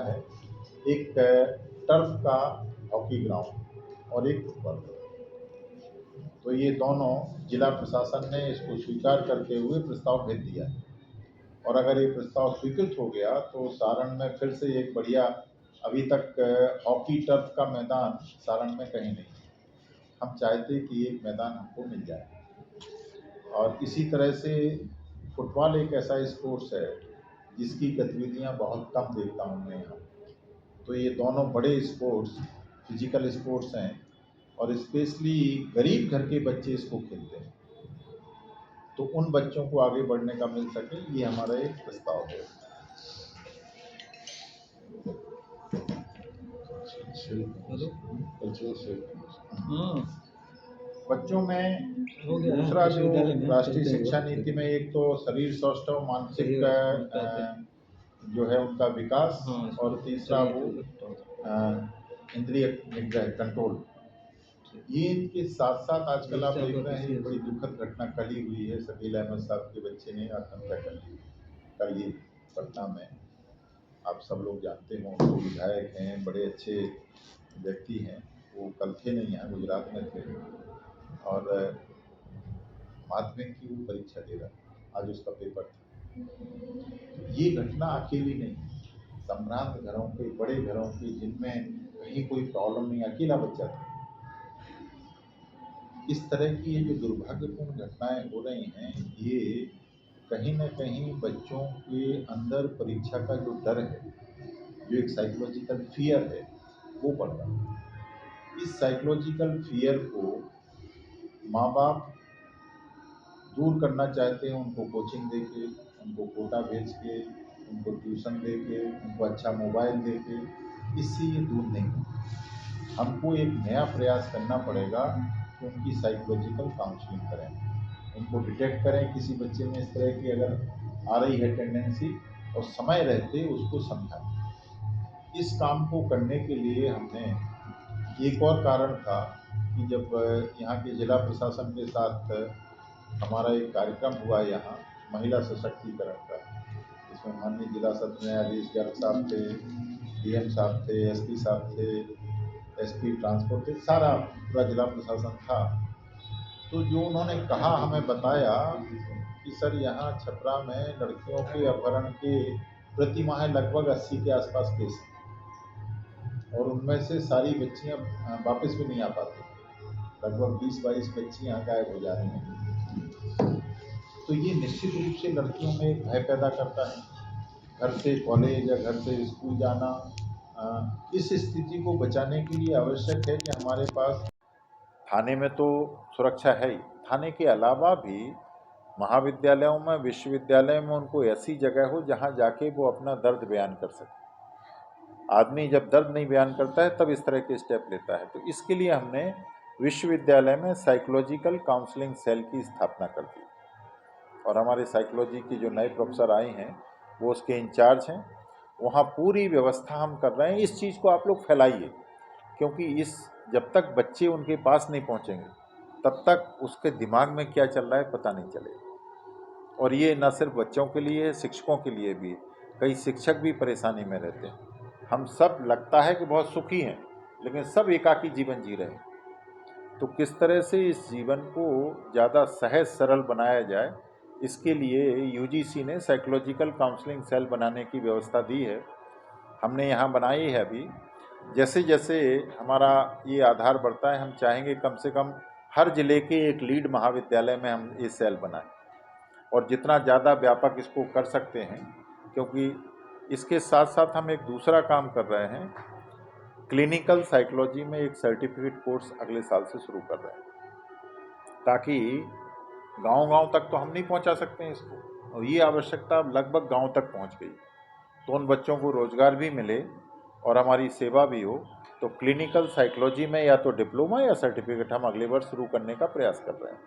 है, एक टर्फ का हॉकी ग्राउंड और एक फुटबॉल ग्राउंड। तो ये दोनों जिला प्रशासन ने इसको स्वीकार करते हुए प्रस्ताव भेज दिया है, और अगर ये प्रस्ताव स्वीकृत हो गया तो सारण में फिर से एक बढ़िया, अभी तक हॉकी टर्फ का मैदान सारण में कहीं नहीं, हम चाहते कि एक मैदान हमको मिल जाए। और इसी तरह से फुटबॉल एक ऐसा स्पोर्ट्स है जिसकी गतिविधियां बहुत कम देखता हूँ मैं यहाँ। तो ये दोनों बड़े स्पोर्ट्स, फिजिकल स्पोर्ट्स हैं, और स्पेशली गरीब घर के बच्चे इसको खेलते हैं, तो उन बच्चों को आगे बढ़ने का मिल सके, ये हमारा एक प्रस्ताव है। बच्चों में दूसरा जो राष्ट्रीय शिक्षा नीति में, एक तो शरीर स्वस्थ और मानसिक जो है उनका विकास, और तीसरा वो इंद्रिय निग्रह कंट्रोल। ये इनके साथ साथ आजकल आप देख रहे हैं, ये बड़ी दुखद घटना कल ही हुई है, शकील अहमद साहब के बच्चे ने आत्महत्या कर ली कल ही पटना में। आप सब लोग जानते हो, वो विधायक हैं, बड़े अच्छे व्यक्ति हैं, वो कल थे नहीं यहाँ, गुजरात में थे, और माध्यमिक की वो परीक्षा दे रहा, आज उसका पेपर था। ये घटना अकेली नहीं, संभ्रांत घरों के, बड़े घरों की, जिनमें कहीं कोई प्रॉब्लम नहीं, अकेला बच्चा था। इस तरह की ये जो दुर्भाग्यपूर्ण घटनाएं हो रही हैं, ये कहीं न कहीं बच्चों के अंदर परीक्षा का जो डर है, जो एक साइकोलॉजिकल फियर है, वो बढ़ रहा है। इस साइकोलॉजिकल फियर को माँ बाप दूर करना चाहते हैं, उनको कोचिंग देके, उनको कोटा भेज के, उनको ट्यूशन दे के, उनको अच्छा मोबाइल दे के, इससे ये दूर नहीं होगा। हमको एक नया प्रयास करना पड़ेगा कि उनकी साइकोलॉजिकल काउंसलिंग करें, उनको डिटेक्ट करें किसी बच्चे में इस तरह की अगर आ रही है टेंडेंसी, और समय रहते उसको समझाएं। इस काम को करने के लिए हमने, एक और कारण था कि जब यहाँ के जिला प्रशासन के साथ हमारा एक कार्यक्रम हुआ यहाँ महिला सशक्तिकरण का, इसमें माननीय जिला सत्र न्यायाधीश गर्ग साहब थे, डीएम साहब थे, एसपी साहब थे, एसपी ट्रांसपोर्ट थे, सारा पूरा जिला प्रशासन था। तो जो उन्होंने कहा, हमें बताया कि सर यहाँ छपरा में लड़कियों के अपहरण के प्रति माह लगभग 80 के आसपास केस हैं, और उनमें से सारी बच्चियाँ वापस भी नहीं आ पाती, लगभग 20-22 बच्चियाँ गायब हो जा रही हैं। तो ये निश्चित रूप से लड़कियों में एक भय पैदा करता है, घर से कॉलेज या घर से स्कूल जाना। इस स्थिति को बचाने के लिए आवश्यक है कि हमारे पास थाने में तो सुरक्षा है ही, थाने के अलावा भी महाविद्यालयों में, विश्वविद्यालय में उनको ऐसी जगह हो जहाँ जाके वो अपना दर्द बयान कर सके। आदमी जब दर्द नहीं बयान करता है तब इस तरह के स्टेप लेता है। तो इसके लिए हमने विश्वविद्यालय में साइकोलॉजिकल काउंसलिंग सेल की स्थापना कर दी, और हमारे साइकोलॉजी की जो नए प्रोफेसर आए हैं वो उसके इंचार्ज हैं। वहाँ पूरी व्यवस्था हम कर रहे हैं। इस चीज़ को आप लोग फैलाइए, क्योंकि इस जब तक बच्चे उनके पास नहीं पहुँचेंगे तब तक उसके दिमाग में क्या चल रहा है पता नहीं चलेगा। और ये न सिर्फ बच्चों के लिए, शिक्षकों के लिए भी, कई शिक्षक भी परेशानी में रहते हैं। हम सब लगता है कि बहुत सुखी हैं, लेकिन सब एकाकी जीवन जी रहे हैं। तो किस तरह से इस जीवन को ज़्यादा सहज सरल बनाया जाए, इसके लिए यूजीसी ने साइकोलॉजिकल काउंसलिंग सेल बनाने की व्यवस्था दी है। हमने यहाँ बनाई है अभी। जैसे जैसे हमारा ये आधार बढ़ता है, हम चाहेंगे कम से कम हर जिले के एक लीड महाविद्यालय में हम ये सेल बनाएं, और जितना ज़्यादा व्यापक इसको कर सकते हैं, क्योंकि इसके साथ साथ हम एक दूसरा काम कर रहे हैं। क्लिनिकल साइकोलॉजी में एक सर्टिफिकेट कोर्स अगले साल से शुरू कर रहे हैं, ताकि गांव-गांव तक तो हम नहीं पहुंचा सकते हैं इसको, और ये आवश्यकता लगभग गांव तक पहुंच गई, तो उन बच्चों को रोज़गार भी मिले और हमारी सेवा भी हो। तो क्लिनिकल साइकोलॉजी में या तो डिप्लोमा या सर्टिफिकेट हम अगले वर्ष शुरू करने का प्रयास कर रहे हैं।